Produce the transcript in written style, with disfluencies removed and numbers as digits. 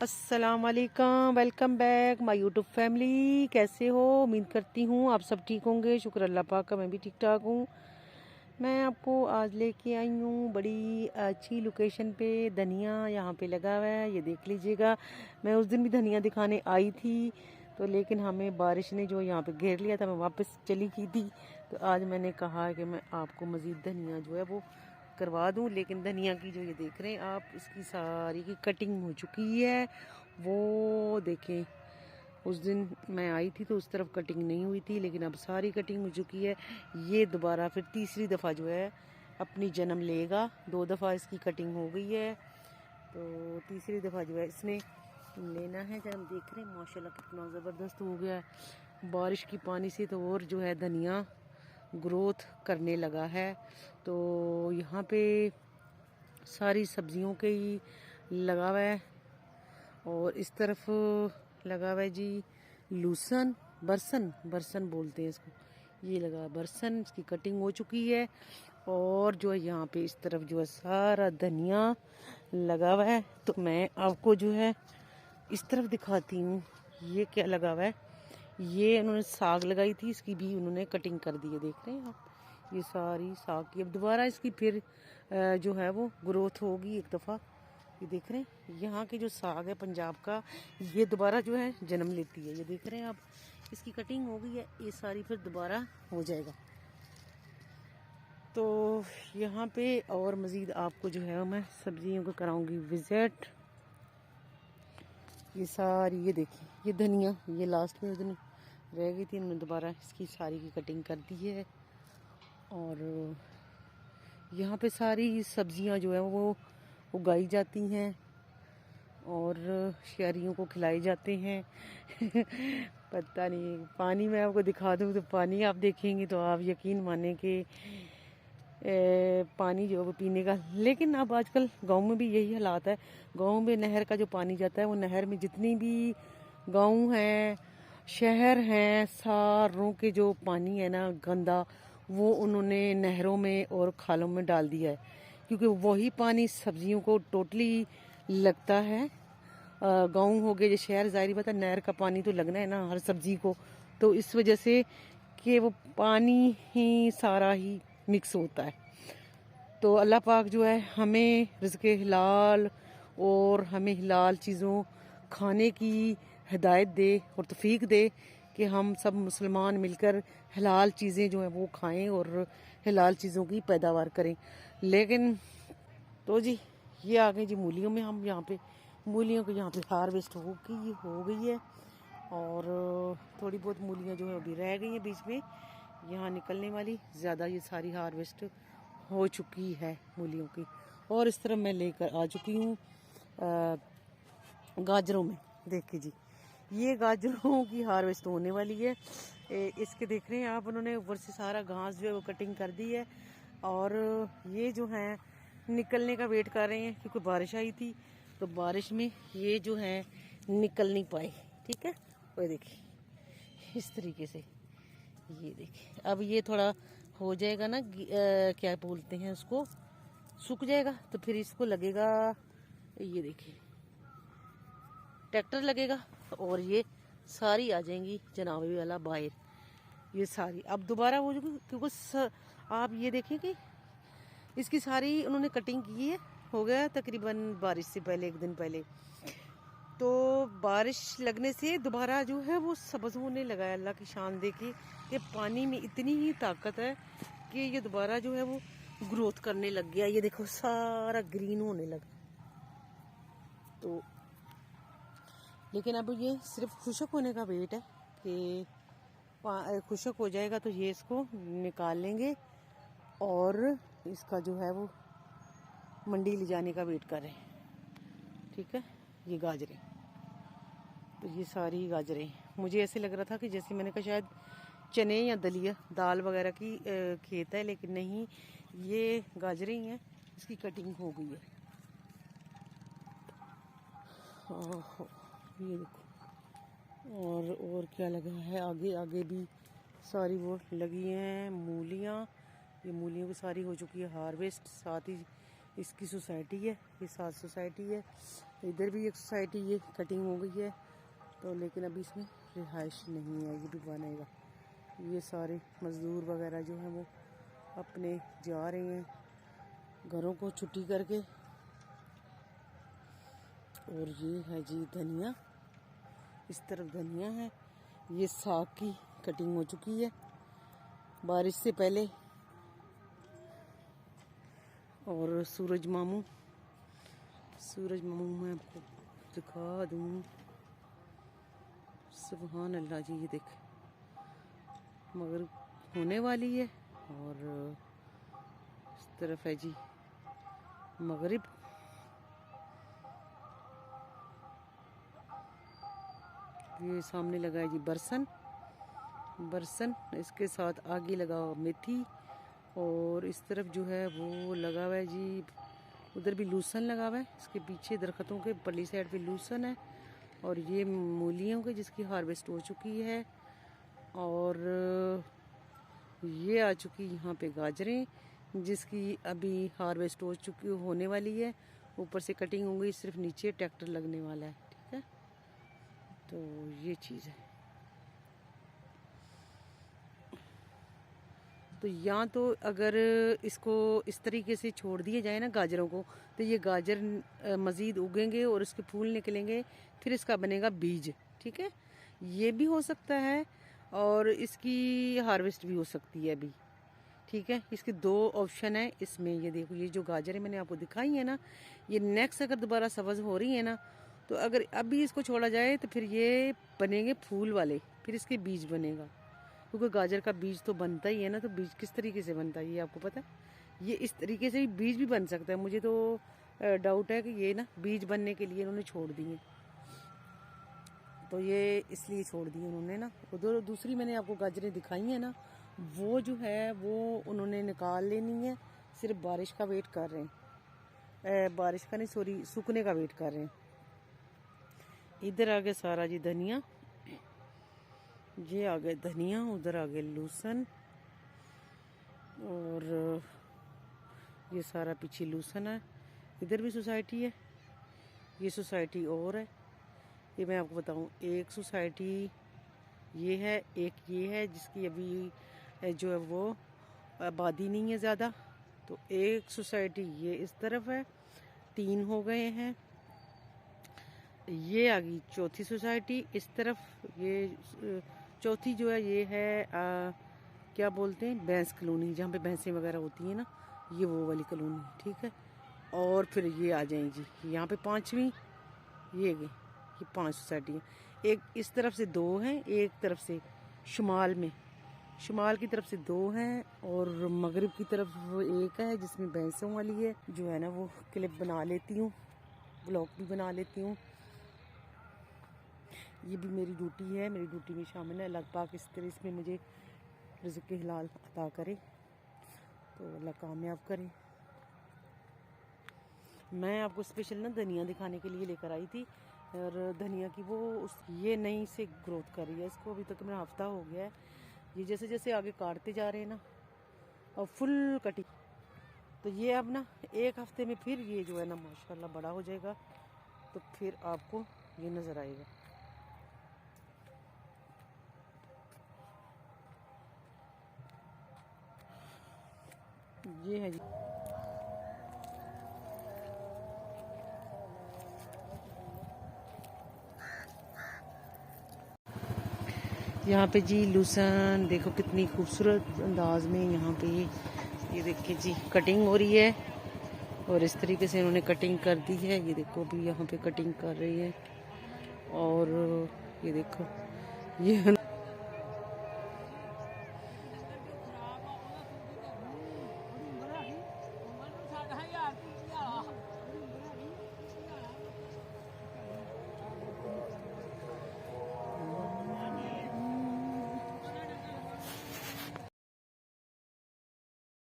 अस्सलाम वालेकुम, welcome back my YouTube family. कैसे हो? उम्मीद करती हूँ आप सब ठीक होंगे। शुक्र अल्लाह पाक का, मैं भी ठीक ठाक हूँ। मैं आपको आज लेके आई हूँ बड़ी अच्छी लोकेशन पे। धनिया यहाँ पे लगा हुआ है, ये देख लीजिएगा। मैं उस दिन भी धनिया दिखाने आई थी तो लेकिन हमें बारिश ने जो यहाँ पे घेर लिया था, मैं वापस चली गई थी। तो आज मैंने कहा कि मैं आपको मज़ीद धनिया जो है वो करवा दूं। लेकिन धनिया की जो ये देख रहे हैं आप, इसकी सारी की कटिंग हो चुकी है। वो देखें, उस दिन मैं आई थी तो उस तरफ कटिंग नहीं हुई थी, लेकिन अब सारी कटिंग हो चुकी है। ये दोबारा फिर तीसरी दफ़ा जो है अपनी जन्म लेगा। 2 दफ़ा इसकी कटिंग हो गई है तो तीसरी दफ़ा जो है इसने लेना है। जब देख रहे हैं माशाल्लाह कितना ज़बरदस्त हो गया है बारिश की पानी से, तो और जो है धनिया ग्रोथ करने लगा है। तो यहाँ पे सारी सब्जियों के ही लगा हुआ है और इस तरफ लगा हुआ है जी लूसन, बरसन बरसन बोलते हैं इसको। ये लगा बरसन, इसकी कटिंग हो चुकी है। और जो है यहाँ पे इस तरफ जो है सारा धनिया लगा हुआ है। तो मैं आपको जो है इस तरफ दिखाती हूँ ये क्या लगा हुआ है। ये उन्होंने साग लगाई थी, इसकी भी उन्होंने कटिंग कर दी है। देख रहे हैं आप, ये सारी साग की अब दोबारा इसकी फिर जो है वो ग्रोथ होगी एक दफ़ा। ये देख रहे हैं यहाँ के जो साग है पंजाब का, ये दोबारा जो है जन्म लेती है। ये देख रहे हैं आप, इसकी कटिंग हो गई है, ये सारी फिर दोबारा हो जाएगा। तो यहाँ पे और मज़ीद आपको जो है मैं सब्जियों को कराऊंगी विजिट। ये सारी, ये देखिए ये धनिया, ये लास्ट में उस दिन रह गई थी, उन्होंने दोबारा इसकी सारी की कटिंग कर दी है। और यहाँ पे सारी सब्जियां जो है वो उगाई जाती हैं और शहरियों को खिलाई जाते हैं। पता नहीं, पानी मैं आपको दिखा दूँ तो पानी आप देखेंगे तो आप यकीन माने कि पानी जो है वो पीने का। लेकिन अब आजकल गांव में भी यही हालात है। गांव में नहर का जो पानी जाता है, वो नहर में जितनी भी गांव हैं, शहर हैं, सारों के जो पानी है ना गंदा, वो उन्होंने नहरों में और खालों में डाल दिया है, क्योंकि वही पानी सब्जियों को टोटली लगता है। गांव हो गए, जो शहर, जाहिर बात है नहर का पानी तो लगना है ना हर सब्जी को। तो इस वजह से कि वो पानी ही सारा ही मिक्स होता है। तो अल्लाह पाक जो है हमें रिज़्क़े हिलाल और हमें हिलाल चीज़ों खाने की हिदायत दे और तौफीक दे कि हम सब मुसलमान मिलकर हिलाल चीज़ें जो हैं वो खाएं और हिलाल चीज़ों की पैदावार करें। लेकिन तो जी ये आ गए जी मूलियों में। हम यहाँ पे मूलियों को यहाँ पे हार्वेस्ट हो गई है और थोड़ी बहुत मूलियाँ जो है अभी रह गई हैं बीच में यहाँ निकलने वाली। ज़्यादा ये सारी हार्वेस्ट हो चुकी है मूलियों की। और इस तरह मैं लेकर आ चुकी हूँ गाजरों में। देखिए जी, ये गाजरों की हार्वेस्ट होने वाली है। इसके देख रहे हैं आप, उन्होंने ऊपर से सारा घास जो है वो कटिंग कर दी है और ये जो है निकलने का वेट कर रहे हैं, क्योंकि बारिश आई थी तो बारिश में ये जो है निकल नहीं पाए। ठीक है, वो देखिए इस तरीके से। ये देखिए अब ये थोड़ा हो जाएगा ना, क्या बोलते हैं उसको, सूख जाएगा तो फिर इसको लगेगा, ये देखिए ट्रैक्टर लगेगा और ये सारी आ जाएंगी जनाबे वाला बाहर। ये सारी अब दोबारा हो जाएगी, क्योंकि आप ये देखें कि इसकी सारी उन्होंने कटिंग की है। हो गया तकरीबन बारिश से पहले, 1 दिन पहले। तो बारिश लगने से दोबारा जो है वो सब्ज होने लगा है। अल्लाह की शान देखिए कि पानी में इतनी ही ताकत है कि ये दोबारा जो है वो ग्रोथ करने लग गया। ये देखो सारा ग्रीन होने लगा। तो लेकिन अब ये सिर्फ खुशक होने का वेट है कि खुशक हो जाएगा तो ये इसको निकाल लेंगे और इसका जो है वो मंडी ले जाने का वेट करें। ठीक है, ये गाजरें, तो ये सारी गाजरें, मुझे ऐसे लग रहा था कि जैसे मैंने कहा शायद चने या दलिया दाल वगैरह की खेत है, लेकिन नहीं, ये गाजरें ही हैं। इसकी कटिंग हो गई है। ये देखो, और क्या लगा है आगे आगे भी सारी वो लगी हैं मूलियाँ। ये मूलियों की सारी हो चुकी है हार्वेस्ट। साथ ही इसकी सोसाइटी है, ये 7 सोसाइटी है। इधर भी एक सोसाइटी ये कटिंग हो गई है, तो लेकिन अभी इसमें रिहाइश नहीं है, ये भी बनेगा। ये सारे मज़दूर वगैरह जो हैं वो अपने जा रहे हैं घरों को छुट्टी करके। और ये है जी धनिया, इस तरफ धनिया है। ये साग की कटिंग हो चुकी है बारिश से पहले। और सूरज मामू मैं आपको दिखा दूँ। सुभान अल्लाह जी, ये देख मगर होने वाली है। और इस तरफ है जी मगरिब। ये सामने लगा है जी बरसन, इसके साथ आगे लगा हुआ मेथी। और इस तरफ जो है वो लगा हुआ है जी, उधर भी लूसन लगा हुआ है। इसके पीछे दरख्तों के पल्ली साइड पे लूसन है। और ये मूलियों के जिसकी हार्वेस्ट हो चुकी है। और ये आ चुकी यहाँ पे गाजरें जिसकी अभी हार्वेस्ट हो चुकी होने वाली है। ऊपर से कटिंग हो गई, सिर्फ नीचे ट्रैक्टर लगने वाला है। ठीक है, तो ये चीज़ है। तो यहाँ तो अगर इसको इस तरीके से छोड़ दिया जाए ना गाजरों को, तो ये गाजर मज़ीद उगेंगे और इसके फूल निकलेंगे, फिर इसका बनेगा बीज। ठीक है, ये भी हो सकता है और इसकी हार्वेस्ट भी हो सकती है अभी। ठीक है, इसके 2 ऑप्शन है इसमें। ये देखो, ये जो गाजरें मैंने आपको दिखाई है ना, ये नेक्स्ट अगर दोबारा सब्ज़ हो रही है ना, तो अगर अभी इसको छोड़ा जाए तो फिर ये बनेंगे फूल वाले, फिर इसके बीज बनेगा। क्योंकि गाजर का बीज तो बनता ही है ना, तो बीज किस तरीके से बनता है ये आपको पता है। ये इस तरीके से बीज भी बन सकता है। मुझे तो डाउट है कि ये ना बीज बनने के लिए उन्होंने छोड़ दिए, तो ये इसलिए छोड़ दिए उन्होंने ना। उधर दूसरी मैंने आपको गाजरें दिखाई हैं ना, वो जो है वो उन्होंने निकाल लेनी है। सिर्फ बारिश का वेट कर रहे हैं, बारिश का नहीं सॉरी, सूखने का वेट कर रहे हैं। इधर आगे सारा जी धनिया, ये आ गए धनिया, उधर आ गए लूसन। और ये सारा पीछे लूसन है। इधर भी सोसाइटी है, ये सोसाइटी और है। ये मैं आपको बताऊं, एक सोसाइटी ये है, एक ये है जिसकी अभी जो है वो आबादी नहीं है ज़्यादा। तो एक सोसाइटी ये इस तरफ है, 3 हो गए हैं। ये आ गई चौथी सोसाइटी इस तरफ। ये चौथी जो है ये है क्या बोलते हैं, भैंस कॉलोनी, जहाँ पे भैंसें वगैरह होती हैं ना, ये वो वाली कॉलोनी। ठीक है, और फिर ये आ जाएं जी यहाँ पे 5वीं। ये 5 सोसाइटी हैं। एक इस तरफ से 2 हैं, एक तरफ से शुमाल की तरफ से 2 हैं, और मगरिब की तरफ एक है जिसमें भैंसों वाली है। जो है ना वो क्लिप बना लेती हूँ, ब्लॉग भी बना लेती हूँ। ये भी मेरी ड्यूटी है, मेरी ड्यूटी में शामिल है। अल्लाह पाक इस तरह इसमें मुझे रिज़्क़ हलाल अता करे, तो अल्लाह कामयाब करे। मैं आपको स्पेशल ना धनिया दिखाने के लिए लेकर आई थी। और धनिया की वो ये नई से ग्रोथ कर रही है। इसको अभी तक मेरा हफ्ता हो गया है। ये जैसे जैसे आगे काटते जा रहे हैं ना, और फुल कटिंग, तो ये अब ना 1 हफ्ते में फिर ये जो है ना माशाल्लाह बड़ा हो जाएगा, तो फिर आपको ये नज़र आएगा। ये है जी यहाँ पे जी लूसन, देखो कितनी खूबसूरत अंदाज में यहाँ पे ये देखिए जी कटिंग हो रही है। और इस तरीके से इन्होंने कटिंग कर दी है। ये देखो अभी यहाँ पे कटिंग कर रही है। और ये देखो ये